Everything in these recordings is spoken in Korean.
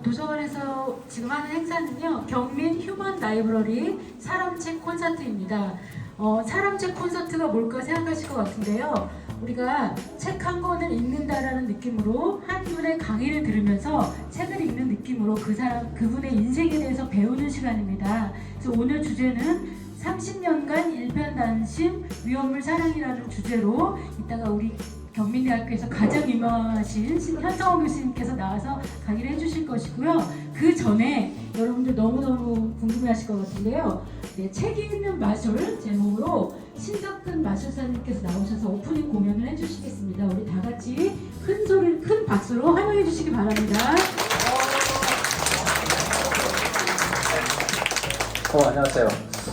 도서관에서 지금 하는 행사는요, 경민 휴먼 라이브러리 사람책 콘서트입니다. 사람책 콘서트가 뭘까 생각하실 것 같은데요. 우리가 책 한 권을 읽는다라는 느낌으로 한 분의 강의를 들으면서 책을 읽는 느낌으로 그분의 인생에 대해서 배우는 시간입니다. 그래서 오늘 주제는 30년간 일편단심 위험물 사랑이라는 주제로 이따가 우리 경민대학교에서 가장 유명하신 현성호 교수님께서 나와서 강의를 해주실 것이고요. 그 전에 여러분들 너무너무 궁금해하실 것 같은데요. 네, 책 읽는 마술 제목으로 신석근 마술사님께서 나오셔서 오프닝 공연을 해주시겠습니다. 우리 다 같이 큰 박수로 환영해 주시기 바랍니다. 안녕하세요.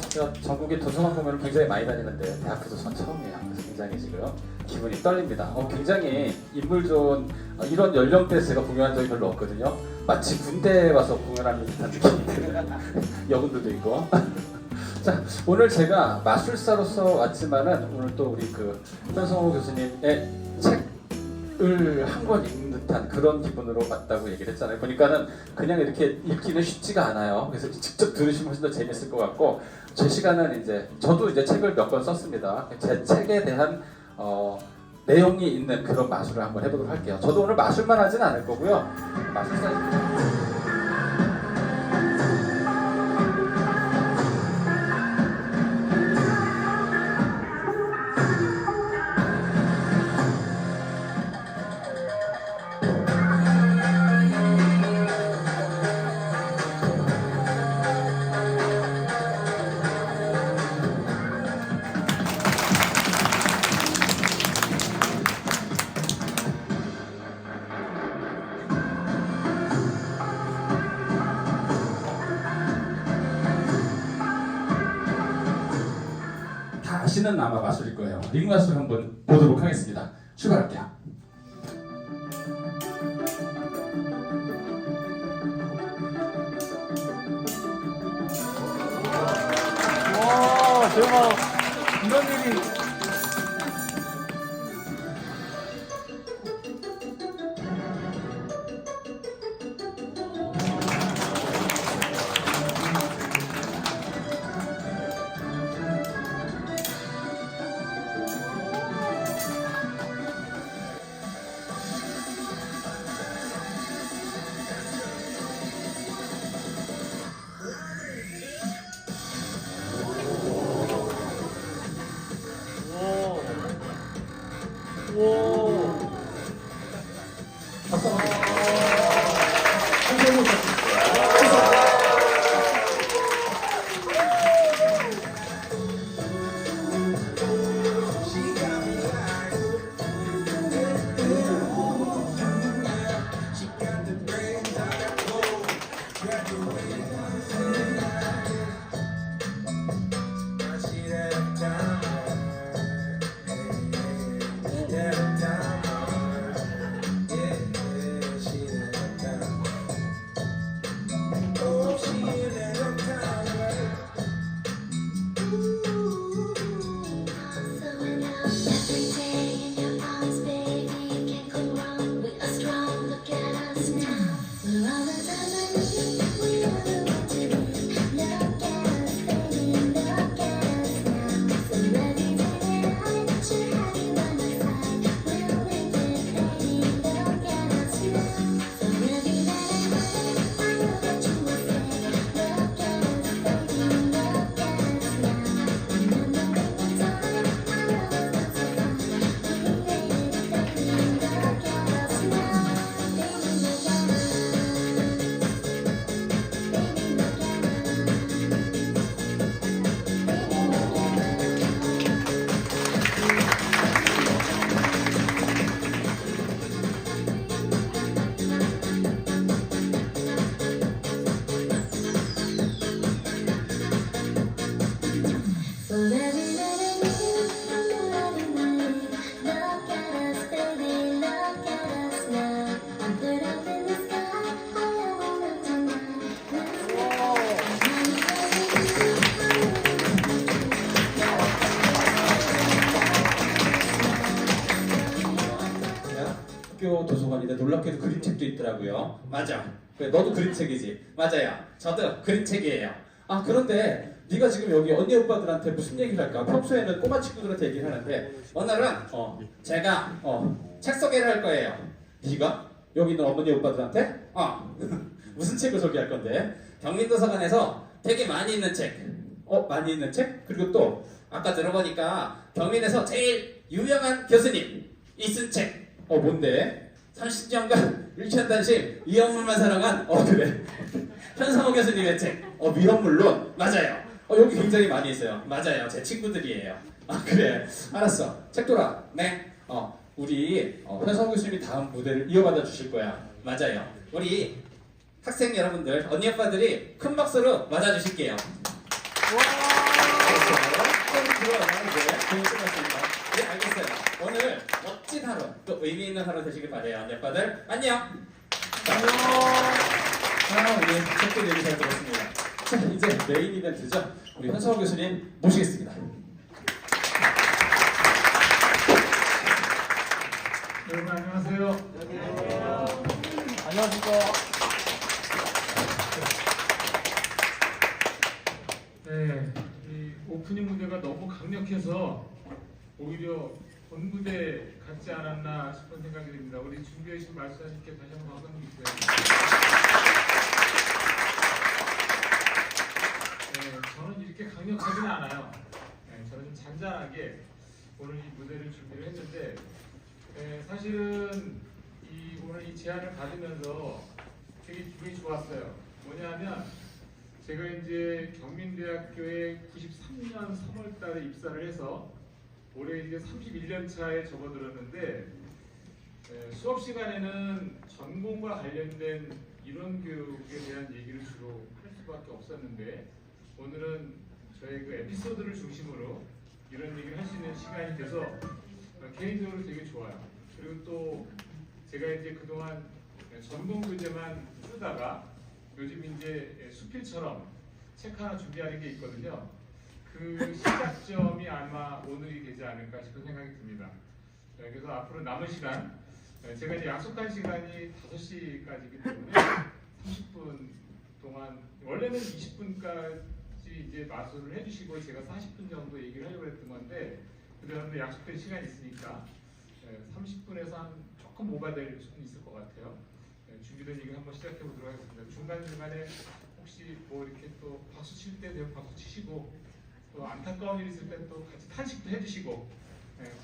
제가 전국의 도서관 공연을 굉장히 많이 다니는데 대학교 도서관 처음이에요. 그래서 굉장히 지금 기분이 떨립니다. 굉장히 인물 좋은 이런 연령대에서 제가 공연한 적이 별로 없거든요. 마치 군대에 와서 공연하는 듯한 느낌이 드는 여군들도 있고. 자, 오늘 제가 마술사로서 왔지만은 오늘 또 우리 그 현성호 교수님의 책을 한 권 읽는 듯한 그런 기분으로 왔다고 얘기를 했잖아요. 보니까는 그냥 이렇게 읽기는 쉽지가 않아요. 그래서 직접 들으시면 훨씬 더 재밌을 것 같고, 제 시간은 이제 저도 이제 책을 몇 권 썼습니다. 제 책에 대한 내용이 있는 그런 마술을 한번 해보도록 할게요. 저도 오늘 마술만 하진 않을 거고요. 마술사 아시는 아마 마술일 거예요. 링 마술 한번 보도록 하겠습니다. 출발할게요. 와, 대박. 이런 일이. 놀랍게도 그림책도 있더라고요. 맞아. 그래, 너도 그림책이지. 맞아요. 저도 그림책이에요. 아 그런데 네가 지금 여기 언니 오빠들한테 무슨 얘기를 할까? 평소에는 꼬마 친구들한테 얘기를 하는데 오늘은 제가 책 소개를 할 거예요. 네가? 여기 있는 어머니 오빠들한테? 무슨 책을 소개할 건데? 경민도서관에서 되게 많이 있는 책. 많이 있는 책? 그리고 또 아까 들어보니까 경민에서 제일 유명한 교수님 이 쓴 책. 뭔데? 30년간 일천단심 위험물만 사랑한 그래. 현상호 교수님의 책. 위험물론. 맞아요. 여기 굉장히 많이 있어요. 맞아요. 제 친구들이에요. 그래. 알았어. 책 돌아. 네. 우리 현상호 교수님이 다음 무대를 이어받아 주실 거야. 맞아요. 우리 학생 여러분들, 언니 오빠들이 큰 박수로 맞아주실게요. 네, 알겠어요. 오늘 멋진 하루, 또 의미 있는 하루 되시길 바래요. 언니 오빠들, 안녕! 우리 책들 얘기 잘 들었습니다. 자, 이제 메인 이벤트죠. 우리 현상호 교수님 모시겠습니다. 여러분 안녕하세요. 안녕하십니까. 네, 이 오프닝 무대가 너무 강력해서 오히려 본 무대 같지 않았나 싶은 생각이 듭니다. 우리 준비해 주신 말씀하실게 다시 한번 박수 드릴게요. 네, 저는 이렇게 강력하지는 않아요. 네, 저는 좀 잔잔하게 오늘 이 무대를 준비를 했는데 사실은 오늘 이 제안을 받으면서 되게 기분이 좋았어요. 뭐냐면 제가 이제 경민대학교에 93년 3월달에 입사를 해서 올해 이제 31년 차에 접어들었는데 수업 시간에는 전공과 관련된 이론 교육에 대한 얘기를 주로 할 수밖에 없었는데 오늘은 저의 그 에피소드를 중심으로 이런 얘기를 할 수 있는 시간이 돼서 개인적으로 되게 좋아요. 그리고 또 제가 이제 그동안 전공 교재만 쓰다가 요즘 이제 수필처럼 책 하나 준비하는 게 있거든요. 그 시작점이 아마 오늘이 되지 않을까 싶은 생각이 듭니다. 그래서 앞으로 남은 시간, 제가 이제 약속한 시간이 5시까지이기 때문에 30분 동안, 원래는 20분까지 이제 마술을 해주시고 제가 40분 정도 얘기를 하려고 했던 건데 그런데 약속된 시간이 있으니까 30분에서 한 조금 오바될 수는 있을 것 같아요. 준비된 얘기 한번 시작해 보도록 하겠습니다. 중간중간에 혹시 뭐 이렇게 또 박수 칠 때 되면 박수 치시고 또 안타까운 일 있을 때 또 같이 탄식도 해주시고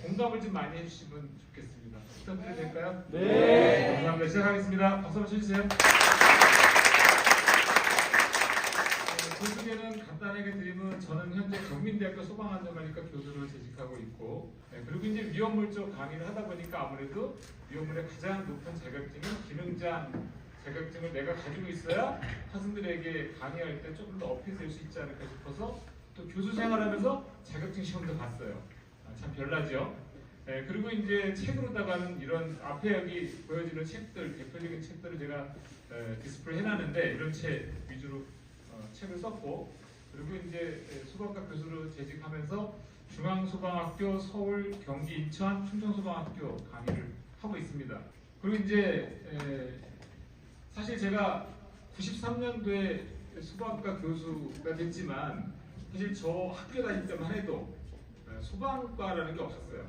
공감을 좀 많이 해주시면 좋겠습니다. 부탁드려도 될까요? 네. 감사합니다. 시작하겠습니다. 박수 한번 쳐주세요. 그 소개는 간단하게 드리면 저는 현재 경민대학교 소방안전관리과 교수로 재직하고 있고 그리고 이제 위험물 쪽 강의를 하다 보니까 아무래도 위험물의 가장 높은 자격증인 기능장 자격증을 내가 가지고 있어야 학생들에게 강의할 때 조금 더 어필될 수 있지 않을까 싶어서 또 교수 생활하면서 자격증 시험도 봤어요. 참 별나죠? 그리고 이제 책으로다가는 이런 앞에 여기 보여지는 책들, 대표적인 책들을 제가 디스플레이 해놨는데 이런 책 위주로 책을 썼고 그리고 이제 소방과 교수로 재직하면서 중앙소방학교, 서울, 경기, 인천, 충청소방학교 강의를 하고 있습니다. 그리고 이제 사실 제가 93년도에 소방과 교수가 됐지만 사실 저 학교 다닐 때만 해도 소방과라는 게 없었어요.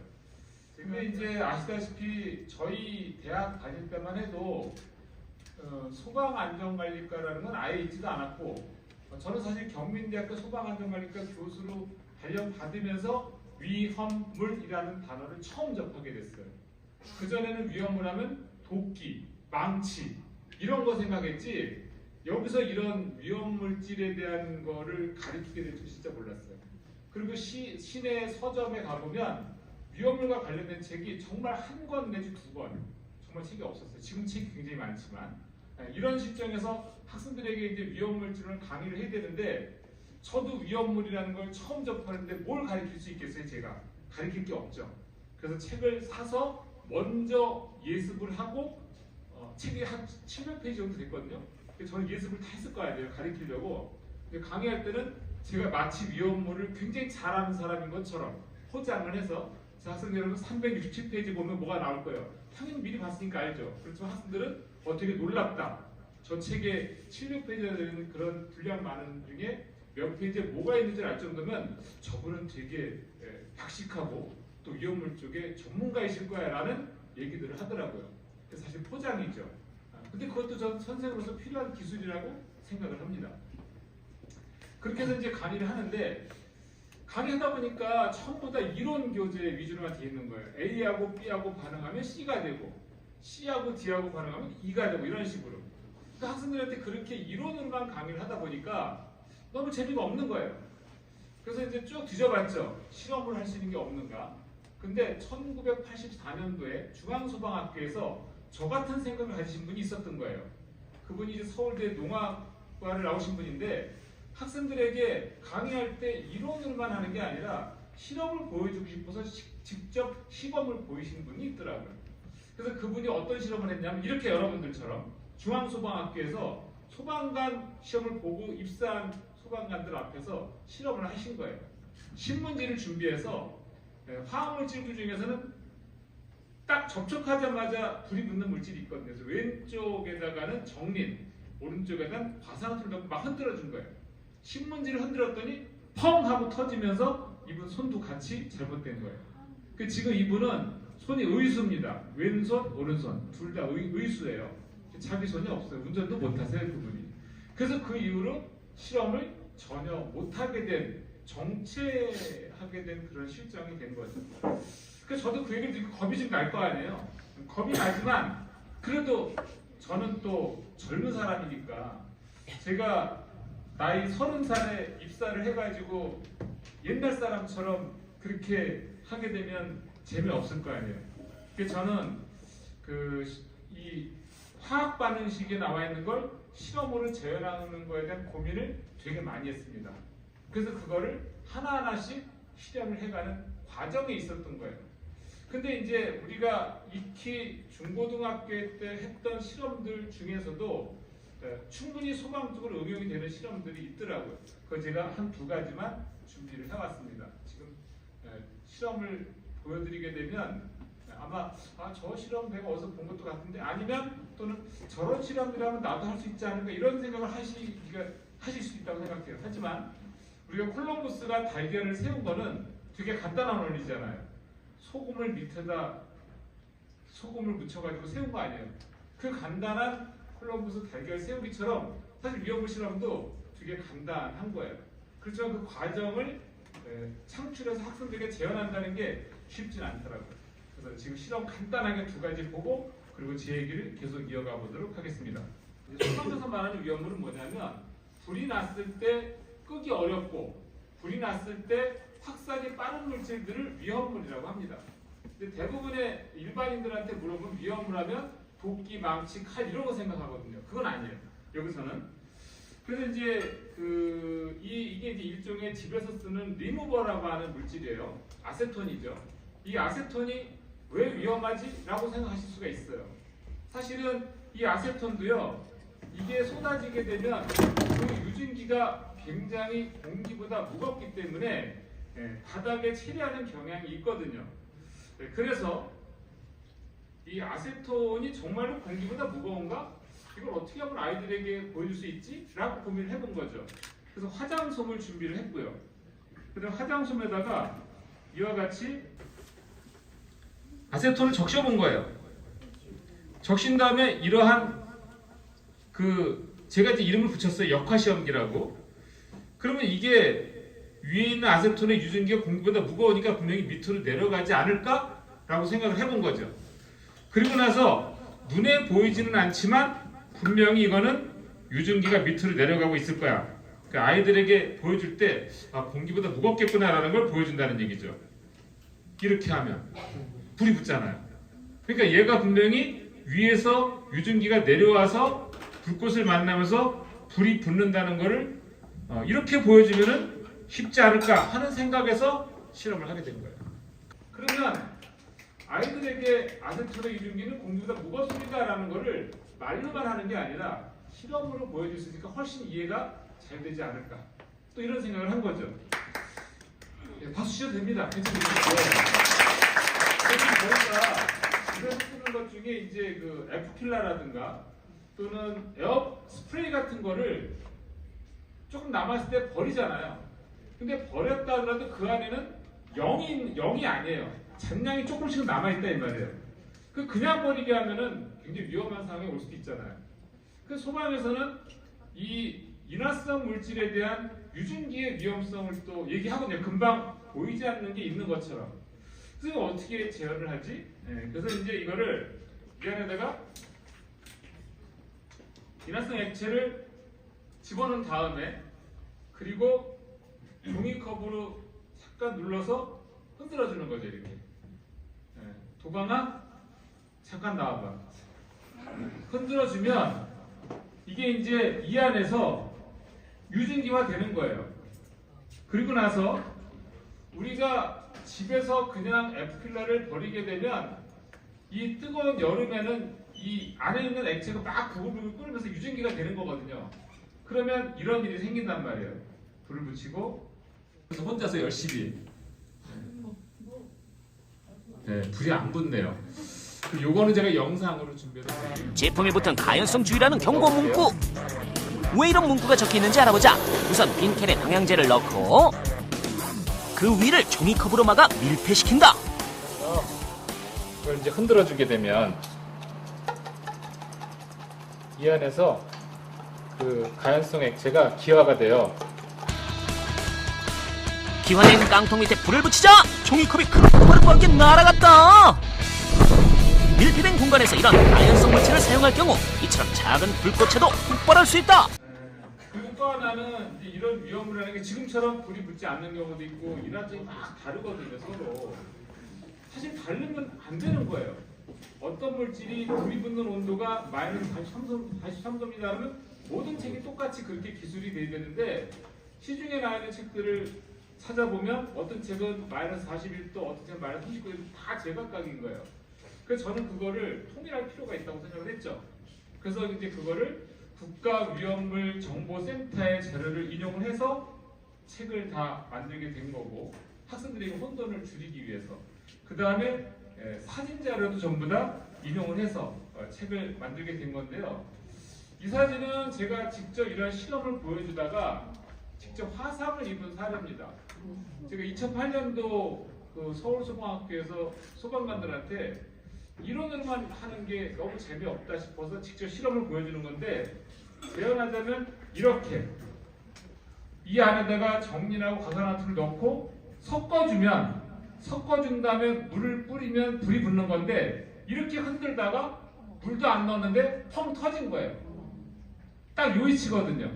근데 이제 아시다시피 저희 대학 다닐 때만 해도 소방안전관리과라는 건 아예 있지도 않았고 저는 사실 경민대학교 소방안전관리과 교수로 발령받으면서 위험물이라는 단어를 처음 접하게 됐어요. 그전에는 위험물 하면 도끼, 망치 이런 거 생각했지 여기서 이런 위험물질에 대한 거를 가르치게 될 줄 진짜 몰랐어요. 그리고 시내 서점에 가보면 위험물과 관련된 책이 정말 한 권 내지 두 권 정말 책이 없었어요. 지금 책이 굉장히 많지만 이런 시점에서 학생들에게 이제 위험물질을 강의를 해야 되는데 저도 위험물이라는 걸 처음 접하는데 뭘 가르칠 수 있겠어요? 제가 가르칠 게 없죠. 그래서 책을 사서 먼저 예습을 하고 책이 한 700페이지 정도 됐거든요. 저는 예습을 다 했을 거 아니에요. 가르치려고. 근데 강의할 때는 제가 마치 위험물을 굉장히 잘하는 사람인 것처럼 포장을 해서 자, 학생 여러분 367페이지 보면 뭐가 나올 거예요. 당연히 미리 봤으니까 알죠. 그렇지만 학생들은 되게 놀랍다. 저 책에 700페이지나 되는 그런 분량 많은 중에 몇 페이지에 뭐가 있는지 알 정도면 저분은 되게 박식하고 또 위험물 쪽에 전문가이실 거야 라는 얘기들을 하더라고요. 그래서 사실 포장이죠. 근데 그것도 전 선생으로서 필요한 기술이라고 생각을 합니다. 그렇게 해서 이제 강의를 하는데 강의하다 보니까 전부 다 이론 교재 위주로만 돼 있는 거예요. A하고 B하고 반응하면 C가 되고 C하고 D하고 반응하면 E가 되고 이런 식으로. 그러니까 학생들한테 그렇게 이론으로만 강의를 하다 보니까 너무 재미가 없는 거예요. 그래서 이제 쭉 뒤져봤죠. 실험을 할 수 있는 게 없는가. 근데 1984년도에 중앙소방학교에서 저 같은 생각을 가지신 분이 있었던 거예요. 그분이 이제 서울대 농학과를 나오신 분인데 학생들에게 강의할 때 이론으로만 하는 게 아니라 실험을 보여주고 싶어서 직접 시범을 보이신 분이 있더라고요. 그래서 그분이 어떤 실험을 했냐면 이렇게 여러분들처럼 중앙소방학교에서 소방관 시험을 보고 입사한 소방관들 앞에서 실험을 하신 거예요. 신문지를 준비해서 화학물질들 중에서는 딱 접촉하자마자 불이 붙는 물질이 있거든요. 그래서 왼쪽에다가는 정린, 오른쪽에다가는 과산화수를 넣고 막 흔들어 준 거예요. 신문지를 흔들었더니 펑 하고 터지면서 이분 손도 같이 잘못된 거예요. 그 지금 이분은 손이 의수입니다. 왼손, 오른손 둘 다 의수예요. 자기 손이 없어요. 운전도 못하세요 그분이. 그래서 그 이후로 실험을 전혀 못하게 된, 정체하게 된 그런 실정이 된 거죠. 그래서 저도 그 얘기를 듣고 겁이 좀 날 거 아니에요. 겁이 나지만 그래도 저는 또 젊은 사람이니까 제가 나이 30살에 입사를 해가지고 옛날 사람처럼 그렇게 하게 되면 재미없을 거 아니에요. 그래서 저는 이 화학 반응식에 나와 있는 걸 실험으로 재현하는 거에 대한 고민을 되게 많이 했습니다. 그래서 그거를 하나하나씩 실험을 해가는 과정에 있었던 거예요. 근데 이제 우리가 익히 중고등학교 때 했던 실험들 중에서도 충분히 소방적으로 응용이 되는 실험들이 있더라고요. 그거 제가 한 두 가지만 준비를 해왔습니다. 지금 실험을 보여드리게 되면 아마 저 실험 내가 어디서 본 것도 같은데 아니면 또는 저런 실험이라면 나도 할 수 있지 않을까 이런 생각을 하실 수 있다고 생각해요. 하지만 우리가 콜럼버스가 달걀을 세운 거는 되게 간단한 원리잖아요. 소금을 밑에다 소금을 묻혀가지고 세운 거 아니에요. 그 간단한 콜럼버스 달걀 세우기처럼 사실 위험물 실험도 되게 간단한 거예요. 그렇지만 그 과정을 창출해서 학생들에게 재현한다는 게 쉽진 않더라고요. 그래서 지금 실험 간단하게 두 가지 보고 그리고 제 얘기를 계속 이어가 보도록 하겠습니다. 소방에서 말하는 위험물은 뭐냐면 불이 났을 때 끄기 어렵고 불이 났을 때 확산이 빠른 물질들을 위험물이라고 합니다. 근데 대부분의 일반인들한테 물어보면 위험물하면 도끼, 망치, 칼 이런 거 생각하거든요. 그건 아니에요. 여기서는. 그래서 이제 이게 이제 일종의 집에서 쓰는 리무버라고 하는 물질이에요. 아세톤이죠. 이 아세톤이 왜 위험하지? 라고 생각하실 수가 있어요. 사실은 이 아세톤도요. 이게 쏟아지게 되면 그 유증기가 굉장히 공기보다 무겁기 때문에 바닥에 체리하는 경향이 있거든요. 그래서 이 아세톤이 정말로 공기보다 무거운가? 이걸 어떻게 하면 아이들에게 보여줄 수 있지? 라고 고민을 해본 거죠. 그래서 화장솜을 준비를 했고요. 그다음 화장솜에다가 이와 같이 아세톤을 적셔본 거예요. 적신 다음에 이러한 제가 이제 이름을 붙였어요. 역화시험기라고. 그러면 이게 위에 있는 아세톤의 유증기가 공기보다 무거우니까 분명히 밑으로 내려가지 않을까라고 생각을 해본 거죠. 그리고 나서 눈에 보이지는 않지만 분명히 이거는 유증기가 밑으로 내려가고 있을 거야. 그러니까 아이들에게 보여줄 때 공기보다 무겁겠구나라는 걸 보여준다는 얘기죠. 이렇게 하면 불이 붙잖아요. 그러니까 얘가 분명히 위에서 유증기가 내려와서 불꽃을 만나면서 불이 붙는다는 것을 이렇게 보여주면은 쉽지 않을까 하는 생각에서 실험을 하게 된 거예요. 그러면 아이들에게 아세톤의 유증기는 공기보다 무겁습니다라는 것을 말로만 하는 게 아니라 실험으로 보여줄 수 있으니까 훨씬 이해가 잘 되지 않을까. 또 이런 생각을 한 거죠. 박수 주셔도 됩니다. 괜찮으세요? 보니까 이런 쓰는 것 중에 이제 그 에프필라라든가 또는 에어 스프레이 같은 거를 조금 남았을 때 버리잖아요. 근데 버렸다 하더라도 그 안에는 0이 아니에요. 잔량이 조금씩 남아있다 이 말이에요. 그냥 버리게 하면은 굉장히 위험한 상황이 올 수도 있잖아요. 그 소방에서는 이 인화성 물질에 대한 유증기의 위험성을 또 얘기하거든요. 금방 보이지 않는 게 있는 것처럼. 그래서 어떻게 제어를 하지? 그래서 이제 이거를 이 안에다가 인화성 액체를 집어넣은 다음에 그리고 종이컵으로 잠깐 눌러서 흔들어 주는 거죠. 이렇게. 도강아 잠깐 나와봐. 흔들어 주면 이게 이제 이 안에서 유증기화 되는 거예요. 그리고 나서 우리가 집에서 그냥 에프필러를 버리게 되면 이 뜨거운 여름에는 이 안에 있는 액체가 막 부글부글 끓으면서 유증기가 되는 거거든요. 그러면 이런 일이 생긴단 말이에요. 불을 붙이고 혼자서 열심히 불이 안 붙네요. 요거는 제가 영상으로 준비해서 제품에 붙은 가연성주의라는 경고 문구. 왜 이런 문구가 적혀 있는지 알아보자. 우선 빈 캔에 방향제를 넣고 그 위를 종이컵으로 막아 밀폐시킨다. 이걸 이제 흔들어 주게 되면 이 안에서 그 가연성 액체가 기화가 돼요. 기화된 깡통 밑에 불을 붙이자 종이컵이 크로크바르고 함께 날아갔다. 밀폐된 공간에서 이런 가연성 물질을 사용할 경우 이처럼 작은 불꽃에도 폭발할 수 있다. 그리고 또 하나는 이제 이런 위험을 하는 게 지금처럼 불이 붙지 않는 경우도 있고 이날짜가 막 다르거든요. 서로 사실 다르면 안 되는 거예요. 어떤 물질이 불이 붙는 온도가 마이너스 83도입니다 하면 모든 책이 똑같이 그렇게 기술이 돼야 되는데 시중에 나와 있는 책들을 찾아보면 어떤 책은 마이너스 41도, 어떤 책은 마이너스 39도 다 제각각인 거예요. 그래서 저는 그거를 통일할 필요가 있다고 생각을 했죠. 그래서 이제 그거를 국가위험물정보센터의 자료를 인용을 해서 책을 다 만들게 된 거고 학생들에게 혼돈을 줄이기 위해서 그 다음에 사진 자료도 전부 다 인용을 해서 책을 만들게 된 건데요. 이 사진은 제가 직접 이런 실험을 보여주다가 직접 화상을 입은 사례입니다. 제가 2008년도 그 서울소방학교에서 소방관들한테 이론으로만 하는 게 너무 재미없다 싶어서 직접 실험을 보여주는 건데 재현하자면 이렇게 이 안에다가 정린하고 과산화수를 넣고 섞어준 다음에 물을 뿌리면 불이 붙는 건데 이렇게 흔들다가 물도 안 넣었는데 펑 터진 거예요. 딱 요 위치거든요.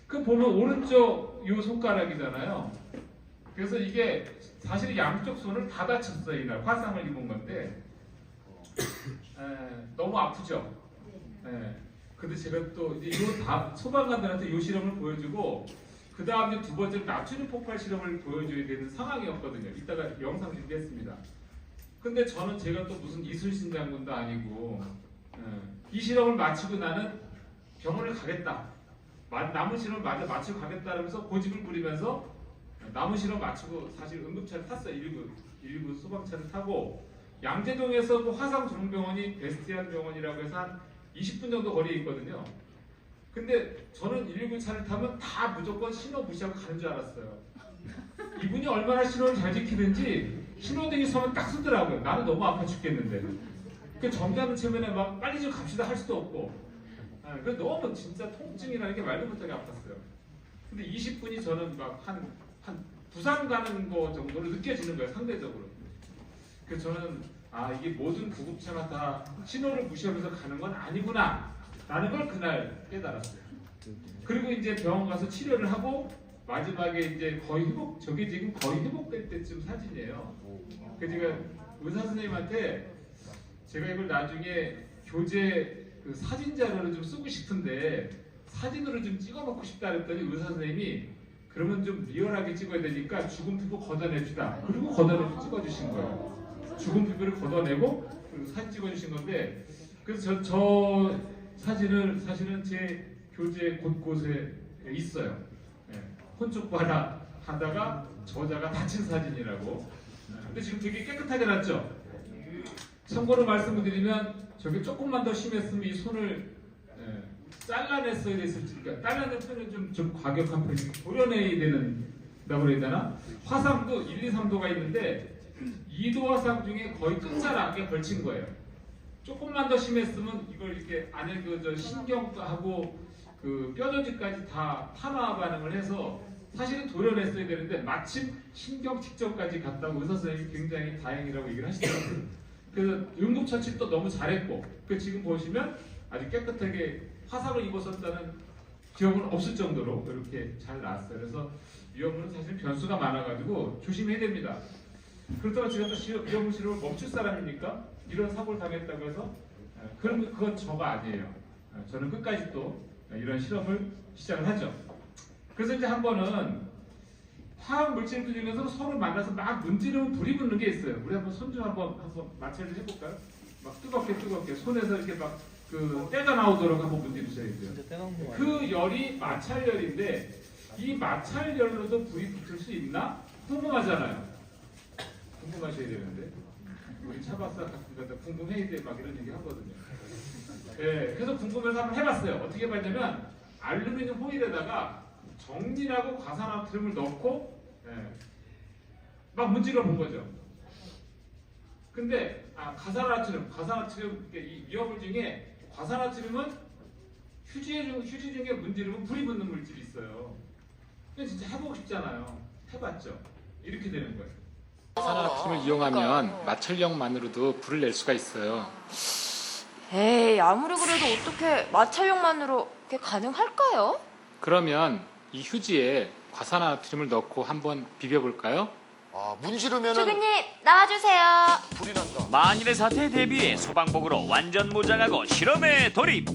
그 보면 오른쪽 요 손가락이잖아요. 그래서 이게 사실 양쪽 손을 다 다쳤어요. 이날 화상을 입은 건데 너무 아프죠. 근데 제가 또 이제 소방관들한테 이 실험을 보여주고 그 다음에 두 번째로 나트륨 폭발 실험을 보여줘야 되는 상황이었거든요. 이따가 영상 준비했습니다. 근데 저는 제가 또 무슨 이순신 장군도 아니고 이 실험을 마치고 나는 병원을 가겠다. 남은 실험 마치고 가겠다면서 고집을 부리면서 남은 실험 마치고 사실 응급차를 탔어요. 119 소방차를 타고 양재동에서 그 화상종병원이 베스티안 병원이라고 해서 한 20분 정도 거리에 있거든요. 근데 저는 119 차를 타면 다 무조건 신호 무시하고 가는 줄 알았어요. 이분이 얼마나 신호를 잘 지키는지 신호등이 서면 딱 쓰더라고요. 나는 너무 아파 죽겠는데. 그 정지하는 체면에 막 빨리 좀 갑시다 할 수도 없고. 그래서 너무 진짜 통증이라는 게 말도 못하게 아팠어요. 근데 20분이 저는 막 한 부산 가는 거 정도로 느껴지는 거예요. 상대적으로. 그래서 저는 이게 모든 구급차가 다 신호를 무시하면서 가는 건 아니구나 라는 걸 그날 깨달았어요. 그리고 이제 병원 가서 치료를 하고 마지막에 이제 저게 지금 거의 회복될 때쯤 사진이에요. 그래서 제가 의사 선생님한테 제가 이걸 나중에 교재 그 사진 자료를 좀 쓰고 싶은데 사진으로 좀 찍어놓고 싶다 그랬더니 의사 선생님이 그러면 좀 리얼하게 찍어야 되니까 죽은 피부 걷어냅시다. 그리고 걷어내고 찍어주신 거예요. 죽은 피부를 걷어내고 그리고 사진 찍어주신 건데 그래서 저 사진을 사실은 제 교재 곳곳에 있어요. 혼쪽바라 하다가 저자가 다친 사진이라고. 근데 지금 되게 깨끗하게 났죠? 참고로 말씀을 드리면 저게 조금만 더 심했으면 이 손을 잘라냈어야 됐을지, 그러니까 잘라낼 표현은 좀 과격한 표현이 도려내야 된다고 해야 되나? 화상도 1, 2, 3도가 있는데 2도 화상 중에 거의 끝자락에 걸친 거예요. 조금만 더 심했으면 이걸 이렇게 안에 그 신경도 하고 그 뼈조직까지 다 탄화 반응을 해서 사실은 도려냈어야 되는데 마침 신경 직접까지 갔다고 의사 선생님이 굉장히 다행이라고 얘기를 하시더라고요. 그래서 응급처치 또 너무 잘했고, 그 지금 보시면 아주 깨끗하게 화상을 입었었다는 기억은 없을 정도로 이렇게 잘 나왔어요. 그래서 위험은 사실 변수가 많아가지고 조심해야 됩니다. 그렇다고 제가 또 위험물 치료를 멈출 사람입니까? 이런 사고를 당했다고 해서 그럼 그건 저가 아니에요. 저는 끝까지 또 이런 실험을 시작을 하죠. 그래서 이제 한 번은 화학 물질들 중에서 서로 만나서 막 문지르면 불이 붙는 게 있어요. 우리 한번 손 좀 한번 마찰을 해볼까요? 막 뜨겁게 손에서 이렇게 막 그 때가 나오도록 한번 문지르셔야 돼요. 그 열이 마찰열인데 이 마찰열로도 불이 붙을 수 있나? 궁금하잖아요. 궁금하셔야 되는데 우리 차박사 같은 궁금해야 돼 막 이런 얘기 하거든요. 예, 그래서 궁금해서 한번 해봤어요. 어떻게 해봤냐면 알루미늄 호일에다가 정진하고 과산화트륨을 넣고 막 문질러 본 거죠. 근데 과산화트륨 이 위험물 중에 과산화트륨은 휴지 중에 문지르면 불이 붙는 물질이 있어요. 근데 진짜 해보고 싶잖아요. 해봤죠. 이렇게 되는 거예요. 과산화트륨을 이용하면 마찰력만으로도 불을 낼 수가 있어요. 에이, 아무리 그래도 어떻게 마찰력만으로 그게 가능할까요? 그러면 이 휴지에 과산화트륨을 넣고 한번 비벼볼까요? 아, 문지르면은 조교님, 나와주세요. 불이 난다. 만일의 사태에 대비해 소방복으로 완전 무장하고 실험에 돌입.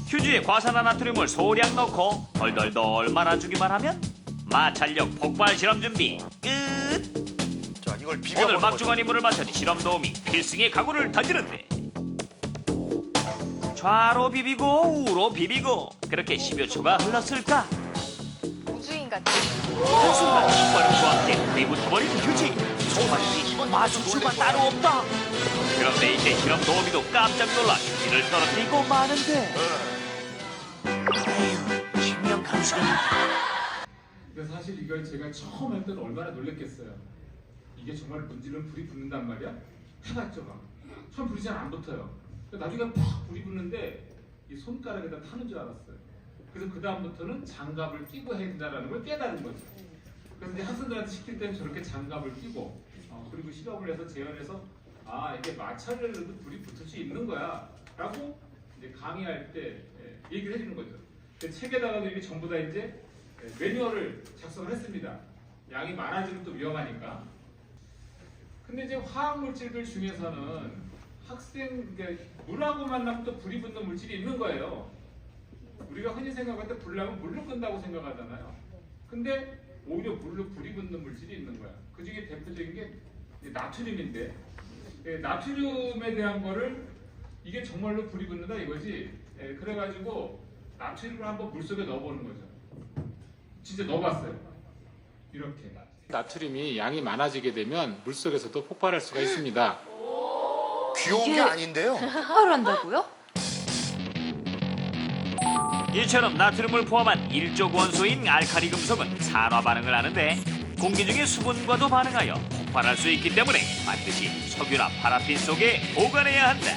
휴지에 과산화나트륨을 소량 넣고 덜덜덜 말아주기만 하면 마찰력 폭발 실험 준비 끝. 자, 이걸 오늘 비벼보는 막중한 임무를 맡은 실험 도우미 필승의 각오를 다지는데 좌로 비비고 우로 비비고 그렇게 10여 초가 흘렀을까? 우주인 같아. 한순간 식과름과 함께 불이 붙어버린 휴지. 소방이 마주치가 따로 없다. 그런데 이제 실험 도우미도 깜짝 놀라 휴지를 떨어뜨리고 마는데 에휴, 신명 감수가 근데 사실 이걸 제가 처음 할 때는 얼마나 놀랬겠어요. 이게 정말 문지르면 불이 붙는단 말이야? 해봤죠 막. 처음 불이 잘 안 붙어요. 나중에 팍 불이 붙는데 이 손가락에다 타는 줄 알았어요. 그래서 그 다음부터는 장갑을 끼고 해야 된다는 걸 깨달은 거죠. 그래서 이제 학생들한테 시킬 때는 저렇게 장갑을 끼고 그리고 실험을 해서 재현해서 아 이게 마찰열로도 불이 붙을 수 있는 거야 라고 이제 강의할 때 얘기를 해주는 거죠. 그 책에다가도 이게 전부 다 이제 매뉴얼을 작성을 했습니다. 양이 많아지면 또 위험하니까. 근데 이제 화학 물질들 중에서는 학생, 그러니까 물하고 만나면 또 불이 붙는 물질이 있는 거예요. 우리가 흔히 생각할 때 불 나면 물로 끈다고 생각하잖아요. 근데 오히려 물로 불이 붙는 물질이 있는 거야. 그 중에 대표적인 게 나트륨인데 나트륨에 대한 거를 이게 정말로 불이 붙는다 이거지. 그래가지고 나트륨을 한번 물속에 넣어보는 거죠. 진짜 넣어봤어요. 이렇게. 나트륨이 양이 많아지게 되면 물속에서도 폭발할 수가 있습니다. 귀여운 게 아닌데요. 폭발한다고요? 이처럼 나트륨을 포함한 일족 원소인 알칼리 금속은 산화 반응을 하는데 공기 중의 수분과도 반응하여 폭발할 수 있기 때문에 반드시 석유나 파라핀 속에 보관해야 한다.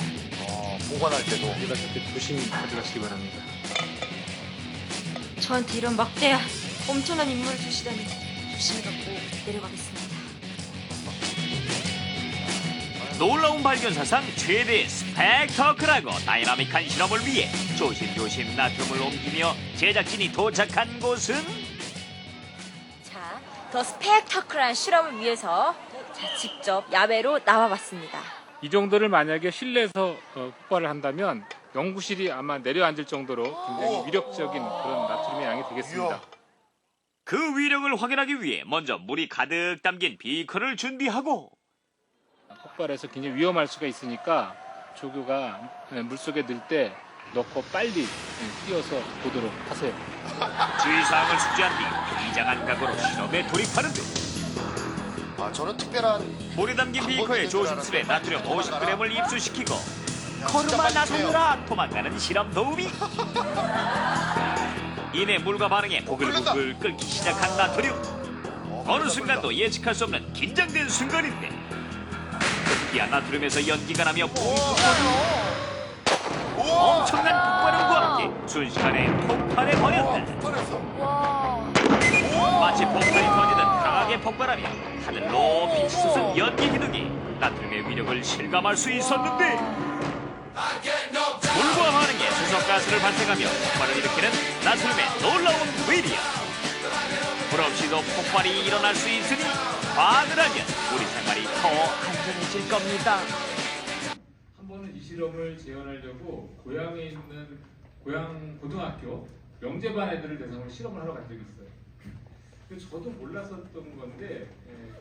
보관할 때도. 가져갔을 때 조심히 가져가시기 바랍니다. 저한테 이런 막대한 엄청난 임무를 주시다니 조심히 갖고 내려가겠습니다. 놀라운 발견 사상 최대 스펙터클하고 다이나믹한 실험을 위해 조심조심 나트륨을 옮기며 제작진이 도착한 곳은 자, 더 스펙터클한 실험을 위해서 직접 야외로 나와봤습니다. 이 정도를 만약에 실내에서 폭발을 한다면 연구실이 아마 내려앉을 정도로 굉장히 위력적인 그런 나트륨의 양이 되겠습니다. 이야. 그 위력을 확인하기 위해 먼저 물이 가득 담긴 비커를 준비하고 폭발해서 굉장히 위험할 수가 있으니까 조교가 물속에 들 때 넣고 빨리 뛰어서 보도록 하세요. 주의사항을 숙지한 뒤 비장한 각오로 실험에 돌입하는데 아, 저는 특별한 물에 담긴 비커에 조심스레 나트륨 50g을 입수시키고 코르마 빨리 나서느라 도망가는 실험 도우미. 이내 물과 반응해 보글보글 끓기 시작한 나트륨. 어느 순간도 예측할 수 없는 긴장된 순간인데 급기야 나트륨에서 연기가 나며 엄청난 폭발음과 함께 순식간에 폭발해버렸다. 마치 폭탄이 터지듯 강하게 폭발하며 하늘 높이 치솟은 연기 기둥이 나트륨의 위력을 실감할 수 있었는데 물과 반응에 수소가스를 발생하며 폭발을 일으키는 나트륨의 놀라운 위력. 불 없이도 폭발이 일어날 수 있으니 과학을 하면 우리 생활이 더 안전해질 겁니다. 한 번은 이 실험을 재현하려고 고향에 있는 고향 고등학교 영재반 애들을 대상으로 실험을 하러 간 적이 있어요. 근데 저도 몰랐었던 건데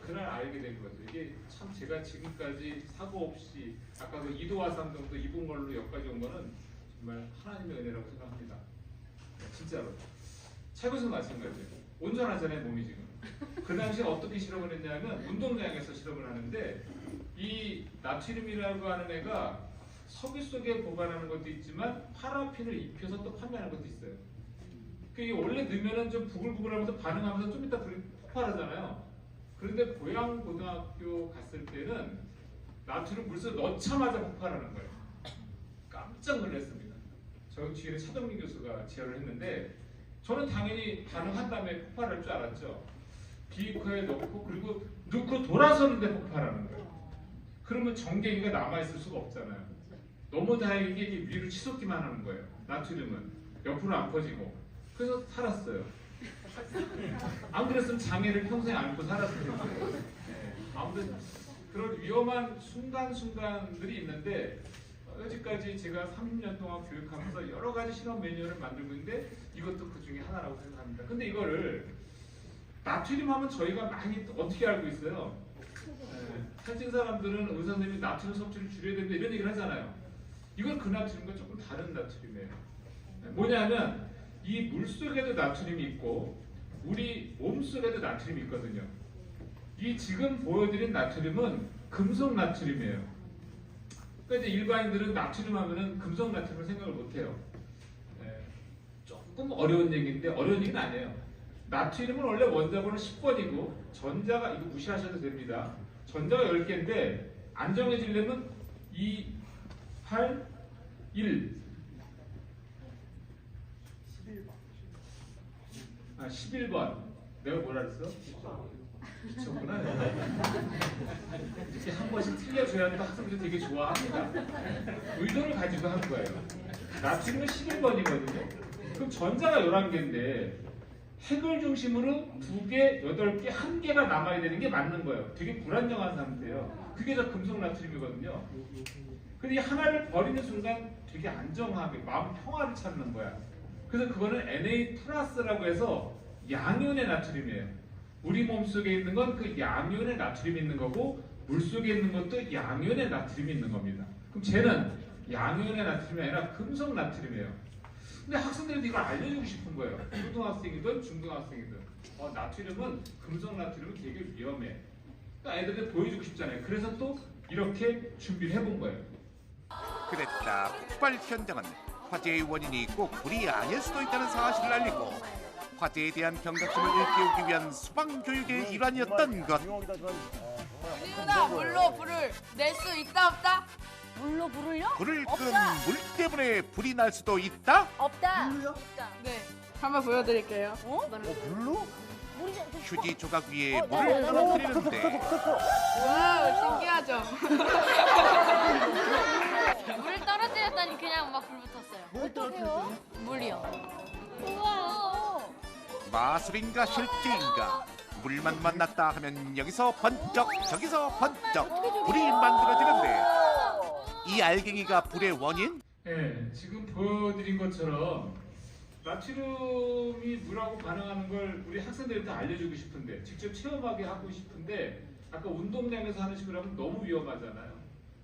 그날 알게 된 거죠. 이게 참 제가 지금까지 사고 없이 아까 그 2도 화산 정도 입은 걸로 여기까지 온 거는 정말 하나님의 은혜라고 생각합니다. 진짜로. 최고에서 마찬가지예요. 온전하잖아요, 몸이 지금. 그 당시에 어떻게 실험을 했냐면 운동장에서 실험을 하는데 이 나트륨이라고 하는 애가 석유 속에 보관하는 것도 있지만 파라핀을 입혀서 또 판매하는 것도 있어요. 이게 원래 넣으면은 좀 부글부글하면서 반응하면서 좀 이따 불이 폭발하잖아요. 그런데 고양 고등학교 갔을 때는 나트륨 물속에 넣자마자 폭발하는 거예요. 깜짝 놀랐습니다. 저 뒤에는 차동민 교수가 지혈을 했는데 저는 당연히 반응한 다음에 폭발할 줄 알았죠. 비커에 넣고 그리고 넣고 돌아서는데 폭발하는 거예요. 그러면 전갱이가 남아있을 수가 없잖아요. 너무 다행히 이게 위로 치솟기만 하는 거예요. 나트륨은 옆으로 안 퍼지고. 그래서 살았어요. 안 그랬으면 장애를 평생 안고 살았을 텐데. 네. 아무튼 그런 위험한 순간순간들이 있는데 여지까지 제가 30년 동안 교육하면서 여러 가지 실험 매뉴얼을 만들고 있는데 이것도 그 중에 하나라고 생각합니다. 근데 이거를 나트륨 하면 저희가 많이 어떻게 알고 있어요? 살찐 사람들은 의사 선생님이 나트륨 섭취를 줄여야 된다 이런 얘기를 하잖아요. 이건 그 나트륨과 조금 다른 나트륨이에요. 뭐냐면 이 물속에도 나트륨이 있고 우리 몸속에도 나트륨이 있거든요. 이 지금 보여드린 나트륨은 금속 나트륨이에요. 그러니까 이제 일반인들은 나트륨 하면은 금속 나트륨을 생각을 못해요. 조금 어려운 얘기인데 어려운 얘기는 아니에요. 나트륨은 원래 원자번호 10번이고 전자가 이거 무시하셔도 됩니다. 전자가 10개인데 안 정해지려면 2, 8, 1 11번 내가 뭐라 그랬어? 미쳤구나. 이렇게 한 번씩 틀려줘야 또 학생들이 되게 좋아합니다. 의도를 가지고 한 거예요. 나트륨은 11번이거든요. 그럼 전자가 11개인데 핵을 중심으로 2개, 8개, 1개가 남아야 되는 게 맞는 거예요. 되게 불안정한 상태예요. 그게 다 금속 나트륨이거든요. 근데 이 하나를 버리는 순간 되게 안정하게 마음 평화를 찾는 거야. 그래서 그거는 Na+라고 해서 양이온의 나트륨이에요. 우리 몸속에 있는 건 그 양이온의 나트륨이 있는 거고 물속에 있는 것도 양이온의 나트륨이 있는 겁니다. 그럼 쟤는 양이온의 나트륨이 아니라 금속 나트륨이에요. 근데 학생들한테 이걸 알려주고 싶은 거예요. 초등학생이든 중등학생이든 나트륨은 금속 나트륨은 되게 위험해. 그러니까 애들한테 보여주고 싶잖아요. 그래서 또 이렇게 준비를 해본 거예요. 그랬다. 폭발 현장은 화재의 원인이 꼭 불이 아닐 수도 있다는 사실을 알리고 화재에 대한 경각심을 일깨우기 위한 소방 교육의 일환이었던 것. 윤희누나 물로 불을 낼 수 있다 없다? 물로 불을요? 불을 끈 없다. 물 때문에 불이 날 수도 있다? 없다. 네. 한번 보여드릴게요. 휴지 조각 위에 물을 떨어뜨리는데 와우 신기하죠? 물 떨어뜨렸더니 그냥 막 불 붙었어요. 어떡해요? 물이요. 우와. 마술인가 실제인가 물만 만났다 하면 여기서 번쩍 저기서 번쩍 불이 만들어지는데 이 알갱이가 불의 원인? 네, 지금 보여드린 것처럼 나트륨이 물하고 반응하는 걸 우리 학생들한테 알려주고 싶은데 직접 체험하게 하고 싶은데 아까 운동장에서 하는 식으로 하면 너무 위험하잖아요.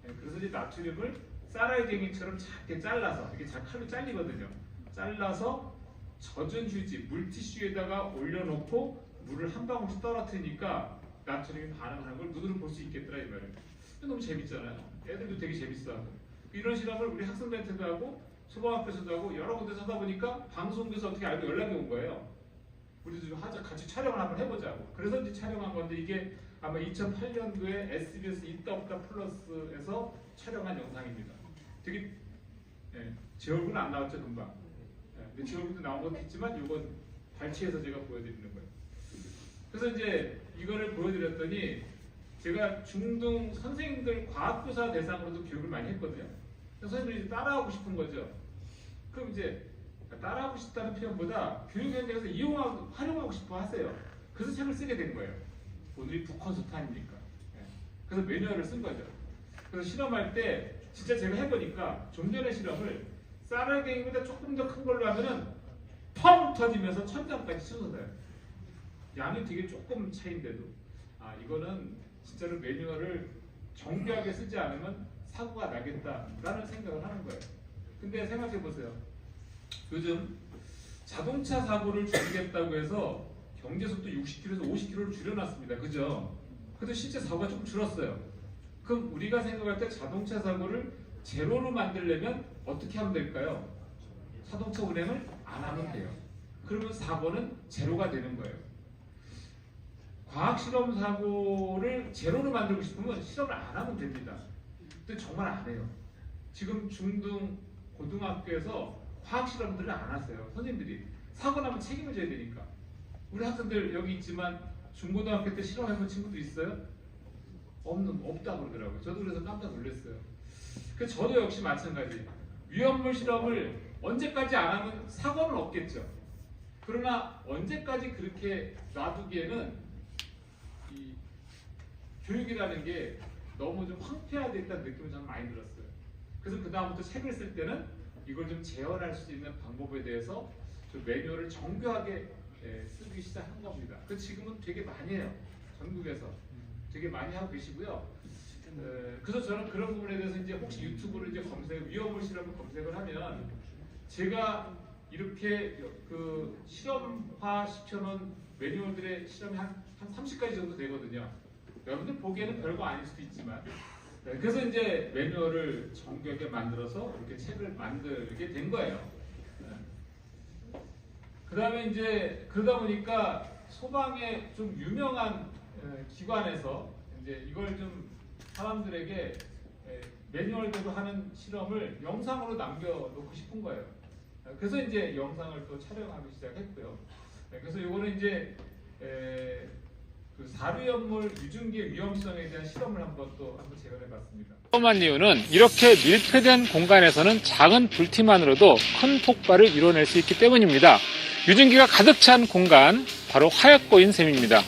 네, 그래서 이제 나트륨을 쌀알갱이처럼 작게 잘라서 이게 칼로 잘리거든요. 잘라서 젖은 휴지, 물티슈에다가 올려놓고 물을 한 방울씩 떨어뜨리니까 나트륨이 반응하는 걸 눈으로 볼 수 있겠더라 이 말이에요. 너무 재밌잖아요. 애들도 되게 재밌어하고. 이런 실험을 우리 학생들한테도 하고 소방학교에서도 하고 여러 군데서 하다 보니까 방송국에서 어떻게 알고 연락이 온 거예요. 우리도 좀 하자, 같이 촬영을 한번 해보자고. 그래서 이제 촬영한 건데 이게 아마 2008년도에 SBS 있다 없다 플러스에서 촬영한 영상입니다. 되게 제 얼굴은 안 나왔죠 금방. 근데 제 얼굴도 나온 것도 있지만 이건 발치해서 제가 보여드리는 거예요. 그래서 이제 이거를 보여드렸더니 제가 중등 선생님들 과학교사 대상으로도 교육을 많이 했거든요. 선생님들이 이제 따라하고 싶은 거죠. 그럼 이제 따라하고 싶다는 표현보다 교육 현장에서 이용하고 활용하고 싶어 하세요. 그래서 책을 쓰게 된 거예요. 오늘이 북콘서트 아닙니까? 그래서 매뉴얼을 쓴 거죠. 그래서 실험할 때 진짜 제가 해보니까 좀 전에 실험을 쌀알갱이보다 조금 더 큰 걸로 하면은 펑 터지면서 천장까지 치솟아요. 양이 되게 조금 차인데도 이거는 진짜로 매뉴얼을 정교하게 쓰지 않으면 사고가 나겠다라는 생각을 하는 거예요. 근데 생각해 보세요. 요즘 자동차 사고를 줄이겠다고 해서 경제속도 60km에서 50km를 줄여놨습니다. 그죠? 그래도 실제 사고가 조금 줄었어요. 그럼 우리가 생각할 때 자동차 사고를 제로로 만들려면 어떻게 하면 될까요? 자동차 운행을 안 하면 돼요. 그러면 사고는 제로가 되는 거예요. 과학 실험 사고를 제로로 만들고 싶으면 실험을 안 하면 됩니다. 근데 정말 안 해요. 지금 중등 고등학교에서 과학 실험들을 안 하세요. 선생님들이 사고 나면 책임을 져야 되니까. 우리 학생들 여기 있지만 중고등학교 때 실험해본 친구도 있어요? 없다 그러더라고요. 저도 그래서 깜짝 놀랐어요. 그래서 저도 역시 마찬가지. 위험물 실험을 언제까지 안 하면 사고는 없겠죠. 그러나 언제까지 그렇게 놔두기에는 이 교육이라는 게 너무 좀 황폐화됐다는 느낌이 저는 많이 들었어요. 그래서 그 다음부터 책을 쓸 때는 이걸 좀 재현할 수 있는 방법에 대해서 좀 매뉴얼을 정교하게 쓰기 시작한 겁니다. 그 지금은 되게 많이 해요. 전국에서 되게 많이 하고 계시고요. 그래서 저는 그런 부분에 대해서 이제 혹시 유튜브로 이제 위험물 실험을 검색을 하면 제가 이렇게 그 실험화 시켜놓은 매뉴얼들의 실험이 한 30가지 정도 되거든요. 여러분들 보기에는 별거 아닐 수도 있지만 그래서 이제 매뉴얼을 정교하게 만들어서 이렇게 책을 만들게 된 거예요. 그 다음에 이제 그러다 보니까 소방의 좀 유명한 기관에서 이제 이걸 좀 사람들에게 매뉴얼대로 하는 실험을 영상으로 남겨놓고 싶은 거예요. 그래서 이제 영상을 또 촬영하기 시작했고요. 그래서 이거는 이제 그 사료연물 유증기의 위험성에 대한 실험을 한번 제가 해봤습니다. 위험한 이유는 이렇게 밀폐된 공간에서는 작은 불티만으로도 큰 폭발을 이뤄낼 수 있기 때문입니다. 유증기가 가득 찬 공간, 바로 화약고인 셈입니다.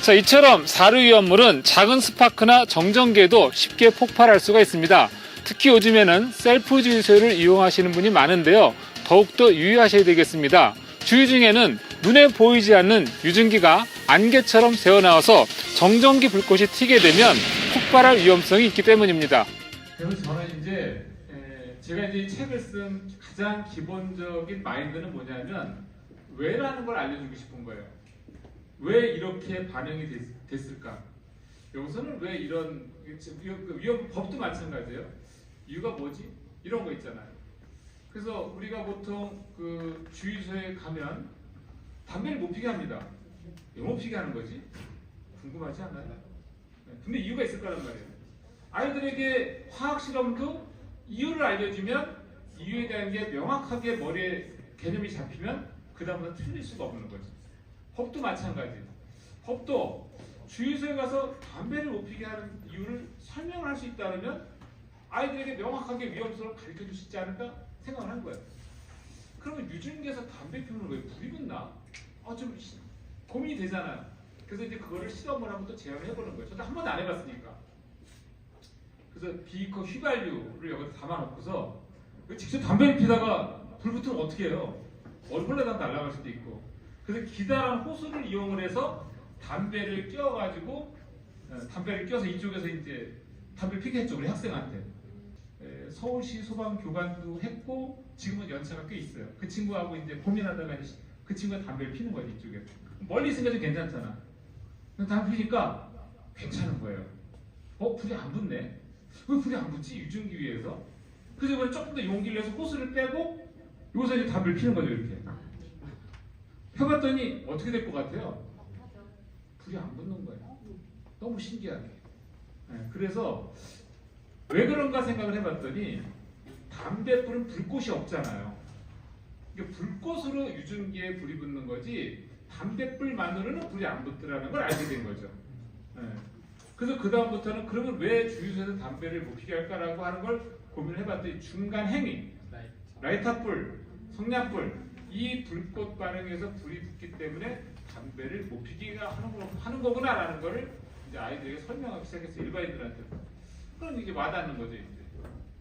자, 이처럼 사료위험물은 작은 스파크나 정전기에도 쉽게 폭발할 수가 있습니다. 특히 요즘에는 셀프 주유소를 이용하시는 분이 많은데요. 더욱더 유의하셔야 되겠습니다. 주유 중에는 눈에 보이지 않는 유증기가 안개처럼 새어나와서 정전기 불꽃이 튀게 되면 폭발할 위험성이 있기 때문입니다. 그래서 저는 이제 제가 이제 이 책을 쓴 가장 기본적인 마인드는 뭐냐면 왜라는 걸 알려주고 싶은 거예요. 왜 이렇게 반응이 됐을까? 여기서는 왜 이런 위험 법도 마찬가지예요. 이유가 뭐지? 이런 거 있잖아요. 그래서 우리가 보통 그 주유소에 가면 담배를 못 피게 합니다. 왜 못 피게 하는 거지? 궁금하지 않나요? 근데 이유가 있을 거란 말이에요. 아이들에게 화학 실험도 이유를 알려주면 이유에 대한 게 명확하게 머리에 개념이 잡히면 그 다음부터 틀릴 수가 없는 거죠. 법도 마찬가지. 법도 주유소에 가서 담배를 못 피게 하는 이유를 설명을 할 수 있다면 아이들에게 명확하게 위험성을 가르쳐 줄 수 있지 않을까 생각을 한 거예요. 그러면 유증기에서 담배 피우는 왜 불이 붙나? 좀 고민이 되잖아요. 그래서 이제 그거를 실험을 한번 또 재현해 보는 거예요. 저도 한 번도 안 해봤으니까. 그래서 비커 휘발유를 여기다 담아놓고서 직접 담배를 피다가 불 붙으면 어떻게 해요? 얼굴에다 날아갈 수도 있고. 그래서 기다란 호스를 이용을 해서 담배를 껴가지고 담배를 껴서 이쪽에서 이제 담배 피게 했죠, 우리 학생한테. 서울시 소방교관도 했고 지금은 연차가 꽤 있어요. 그 친구하고 이제 고민하다가 이제 그 친구가 담배를 피는 거지 이쪽에. 멀리 있으니까 좀 괜찮잖아. 근데 담배 피니까 괜찮은 거예요. 불이 안 붙네. 왜 불이 안 붙지? 유증기 위에서. 그래서 이번에 조금 더 용기를 내서 호스를 빼고 여기서 이제 담배를 피는 거죠, 이렇게. 해봤더니 어떻게 될 것 같아요? 불이 안 붙는 거예요. 너무 신기하게. 그래서 왜 그런가 생각을 해봤더니 담배불은 불꽃이 없잖아요. 이게 불꽃으로 유증기에 불이 붙는 거지 담배불만으로는 불이 안 붙더라는 걸 알게 된 거죠. 그래서 그 다음부터는 그러면 왜 주유소에서 담배를 못 피게 할까라고 하는 걸 고민을 해봤더니 중간 행위, 라이터불, 성냥불 이 불꽃 반응에서 불이 붙기 때문에 담배를 못 피게 하는 거구나라는 거를 이제 아이들에게 설명하기 시작했어요. 일반인들한테. 그럼 이게 와닿는 거죠. 이제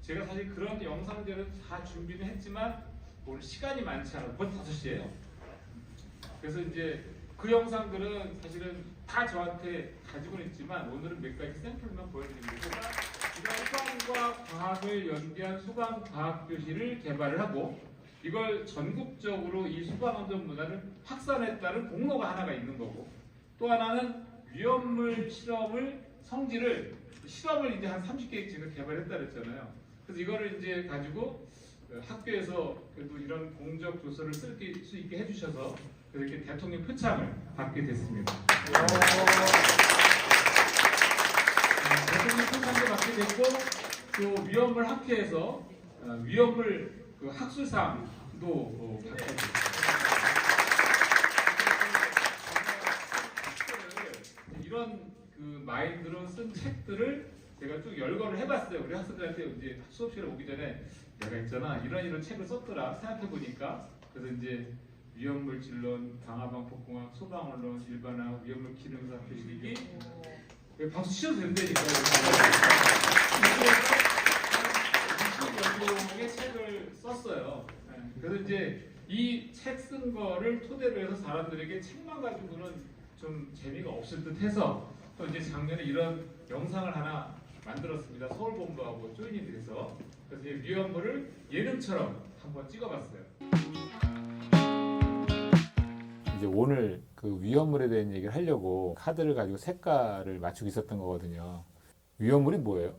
제가 사실 그런 영상들을 다 준비는 했지만 오늘 시간이 많지 않아요. 벌써 5시예요. 그래서 이제 그 영상들은 사실은 다 저한테 가지고는 있지만 오늘은 몇 가지 샘플만 보여드리는 거고 소방과 과학을 연계한 소방과학교실을 개발을 하고 이걸 전국적으로 이 소방안전 문화를 확산했다는 공로가 하나가 있는 거고 또 하나는 위험물 실험을 실험을 이제 한 30개 지금 개발했다 그랬잖아요. 그래서 이거를 이제 가지고 학교에서 그래도 이런 공적 조서를 쓸 수 있게 해주셔서 이렇게 대통령 표창을 받게 됐습니다. 대통령 표창도 받게 됐고 또 위험물 학회에서 위험물 그 학술상도 받게 됐습니다. 이런 그 마인드로 쓴 책들을 제가 쭉 열거를 해봤어요. 우리 학생들한테 이제 수업 시간에 오기 전에 내가 있잖아 이런 책을 썼더라 생각해 보니까 그래서 이제 위험물질론, 방화방폭공학, 소방언론, 일반학, 위험물 기능사 표시기 박수 치셔도 된다니까요. 20여 종의 책을 썼어요. 그래서 이제 이 책 쓴 거를 토대로 해서 사람들에게 책만 가지고는 좀 재미가 없을 듯 해서 또 이제 작년에 이런 영상을 하나 만들었습니다. 서울본부하고 조인이 돼서 그래서 위험물을 예능처럼 한번 찍어봤어요. 이제 오늘 그 위험물에 대한 얘기를 하려고 카드를 가지고 색깔을 맞추고 있었던 거거든요. 위험물이 뭐예요?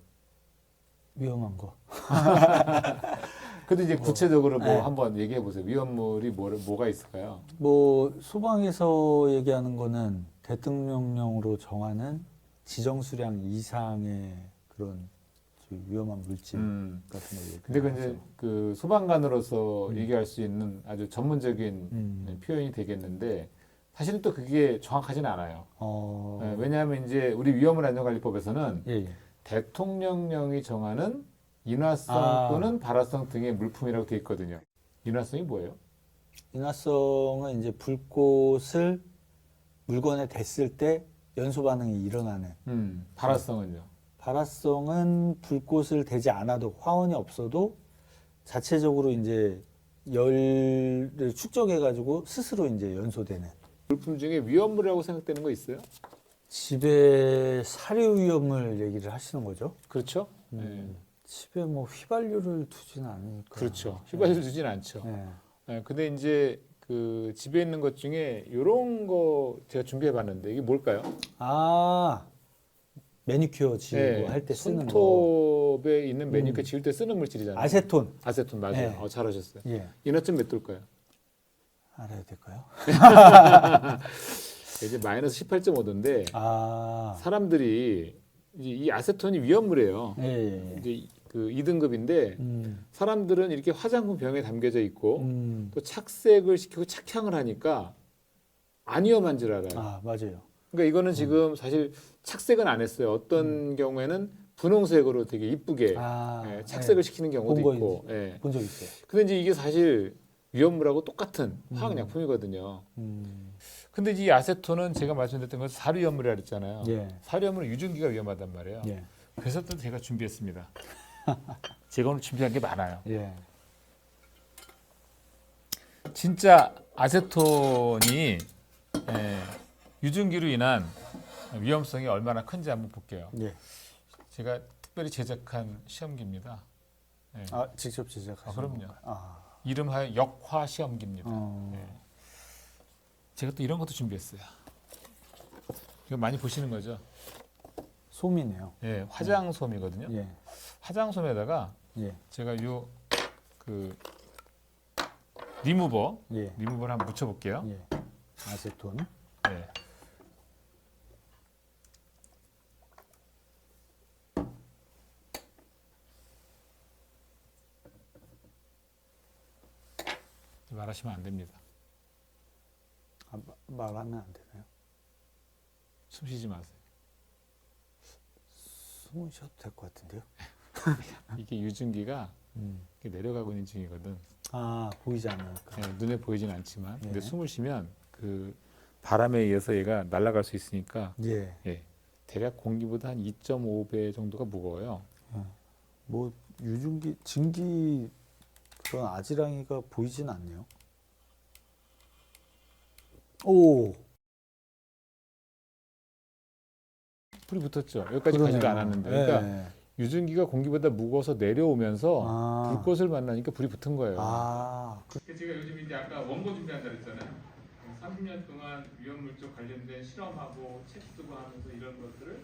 위험한 거. 그래도 이제 구체적으로 뭐 네. 한번 얘기해 보세요. 위험물이 뭐가 있을까요? 뭐 소방에서 얘기하는 거는 대통령령으로 정하는 지정 수량 이상의 그런 위험한 물질 같은 거 얘기해요. 근데 그 이제 그 소방관으로서 얘기할 수 있는 아주 전문적인 표현이 되겠는데 사실은 또 그게 정확하지는 않아요. 네, 왜냐하면 이제 우리 위험물 안전관리법에서는 대통령령이 정하는 인화성 또는 발화성 등의 물품이라고 되어 있거든요. 인화성이 뭐예요? 인화성은 이제 불꽃을 물건에 댔을 때 연소 반응이 일어나는. 발화성은요? 발화성은 불꽃을 대지 않아도 화원이 없어도 자체적으로 이제 열을 축적해가지고 스스로 이제 연소되는. 물품 중에 위험물이라고 생각되는 거 있어요? 집에 사료 위험을 얘기를 하시는 거죠? 그렇죠. 네. 집에 뭐 휘발유를 두지는 않으니까. 그렇죠. 휘발유를 두진 않죠. 네, 근데 이제 그 집에 있는 것 중에 이런 거 제가 준비해 봤는데 이게 뭘까요? 매니큐어 지우고 할 때 쓰는 거. 손톱에 있는 매니큐어 지울 때 쓰는 물질이잖아요. 아세톤. 아세톤 맞아요. 네. 잘하셨어요. 예. 인화점 몇 도일까요? 알아야 될까요? 이제 마이너스 18.5도인데 아. 사람들이 이제 이 아세톤이 위험물이에요. 예. 이제 그 2등급인데 사람들은 이렇게 화장품 병에 담겨져 있고 또 착색을 시키고 착향을 하니까 안 위험한 줄 알아요. 아, 맞아요. 그러니까 이거는 지금 사실 착색은 안 했어요. 어떤 경우에는 분홍색으로 되게 이쁘게 착색을 시키는 경우도 있고. 본 적 있어요. 근데 이제 이게 사실 위험물하고 똑같은 화학약품이거든요. 근데 이 아세톤은 제가 말씀드렸던 것은 사료위험물이라고 그랬잖아요. 사료위험물은 유증기가 위험하단 말이에요. 그래서 또 제가 준비했습니다. 제가 오늘 준비한 게 많아요. 예. 진짜 아세톤이 유증기로 인한 위험성이 얼마나 큰지 한번 볼게요. 예. 제가 특별히 제작한 시험기입니다. 예. 아, 직접 제작하신 그럼요. 건가요? 아. 이름하여 역화 시험기입니다. 어. 예. 제가 또 이런 것도 준비했어요. 이거 많이 보시는 거죠? 솜이네요. 예, 화장솜이거든요. 예. 화장솜에다가 예. 제가 리무버를 예. 한번 묻혀볼게요. 예. 아세톤. 예. 말하시면 안 됩니다. 아, 말하면 안 되나요? 숨 쉬지 마세요. 숨은 쉬어도 될 것 같은데요? 이게 유증기가 이렇게 내려가고 있는 중이거든. 아, 보이지 않으니까. 예, 눈에 보이진 않지만, 근데 예. 숨을 쉬면 그 바람에 의해서 얘가 날아갈 수 있으니까, 예. 예, 대략 공기보다 한 2.5배 정도가 무거워요. 뭐 유증기, 증기 그런 아지랑이가 보이진 않네요. 오. 불이 붙었죠. 여기까지 그러네요. 가지도 않았는데, 그러니까 예. 유증기가 공기보다 무거워서 내려오면서 아. 불꽃을 만나니까 불이 붙은 거예요. 아. 제가 요즘 이제 아까 원고 준비한다 그랬잖아요. 30년 동안 위험물질 관련된 실험하고 책 쓰고 하면서 이런 것들을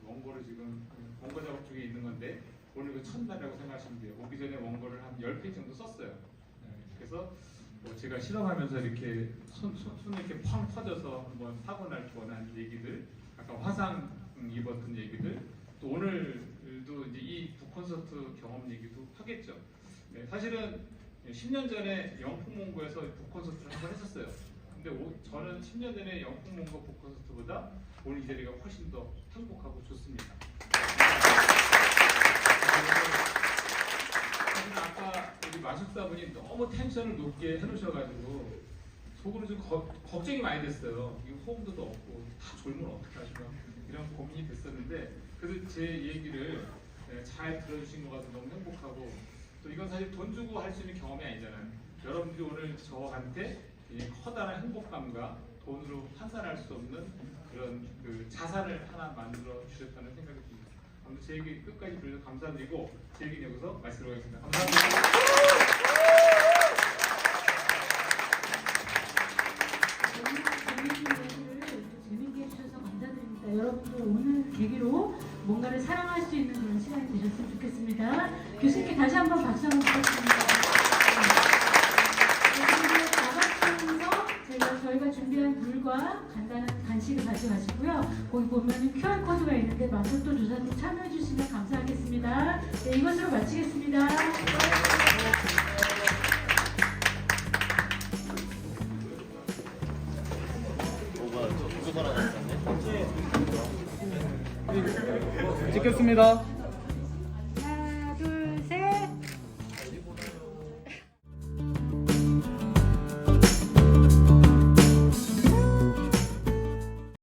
원고를 지금 원고 작업 중에 있는 건데 오늘 그 첫날이라고 생각하시면 돼요. 오기 전에 원고를 한 10페이지 정도 썼어요. 그래서 뭐 제가 실험하면서 이렇게 손 이렇게 팡 터져서 한번 사고 날 뻔한 얘기들, 아까 화상 입었던 얘기들, 또 오늘도 이제 이 북콘서트 경험 얘기도 하겠죠. 네, 사실은 10년 전에 영풍문고에서 북콘서트를 한번 했었어요. 근데 저는 10년 전에 영풍문고 북콘서트보다 오늘 이 자리가 훨씬 더 행복하고 좋습니다. 아까 우리 마술사분이 너무 텐션을 높게 해놓으셔가지고 속으로 좀 걱정이 많이 됐어요. 이거 호응도 없고 다 졸면 어떡하시나 이런 고민이 됐었는데, 그래서 제 얘기를 잘 들어주신 것 같아서 너무 행복하고, 또 이건 사실 돈 주고 할 수 있는 경험이 아니잖아요. 여러분들이 오늘 저한테 이 커다란 행복감과 돈으로 환산할 수 없는 그런 그 자산을 하나 만들어 주셨다는 생각이 듭니다. 아무튼 제 얘기 끝까지 들어주셔서 감사드리고 제 얘기는 여기서 마치도록 하겠습니다. 감사합니다. 재밌게 해주셔서 감사드립니다. 여러분들 오늘 계기로 뭔가를 사랑할 수 있는 그런 시간이 되셨으면 좋겠습니다. 교수님께 다시 한번 박수 한번 부탁드립니다. 나가시면서 저희가 준비한 물과 간단한 간식을 가져가시고요. 거기 보면 QR코드가 있는데 마술도 조사도 참여해주시면 감사하겠습니다. 네, 이것으로 마치겠습니다. 찍겠습니다.